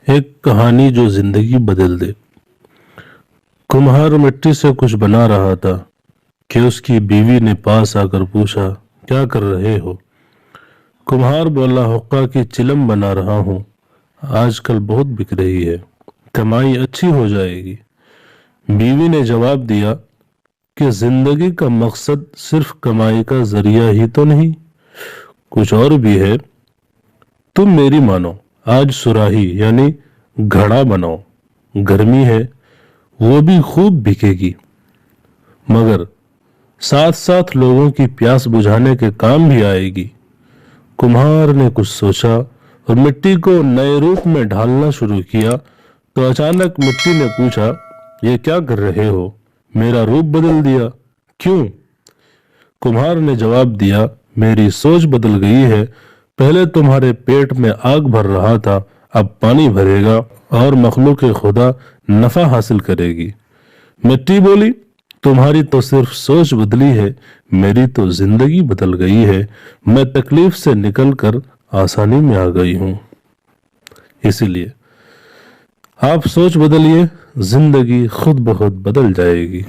एक कहानी जो जिंदगी बदल दे। कुम्हार मिट्टी से कुछ बना रहा था कि उसकी बीवी ने पास आकर पूछा, क्या कर रहे हो? कुम्हार बोला, हुक्का की चिलम बना रहा हूँ। आजकल बहुत बिक रही है, कमाई अच्छी हो जाएगी। बीवी ने जवाब दिया कि जिंदगी का मकसद सिर्फ कमाई का जरिया ही तो नहीं, कुछ और भी है। तुम मेरी मानो, आज सुराही यानी घड़ा बनाओ। गर्मी है, वो भी खूब बिकेगी, मगर साथ साथ लोगों की प्यास बुझाने के काम भी आएगी। कुम्हार ने कुछ सोचा और मिट्टी को नए रूप में ढालना शुरू किया। तो अचानक मिट्टी ने पूछा, ये क्या कर रहे हो? मेरा रूप बदल दिया। क्यों? कुम्हार ने जवाब दिया, मेरी सोच बदल गई है। पहले तुम्हारे पेट में आग भर रहा था, अब पानी भरेगा और मखलूक खुदा नफा हासिल करेगी। मिट्टी बोली, तुम्हारी तो सिर्फ सोच बदली है, मेरी तो जिंदगी बदल गई है। मैं तकलीफ से निकलकर आसानी में आ गई हूं। इसीलिए आप सोच बदलिए, जिंदगी खुद ब खुद बदल जाएगी।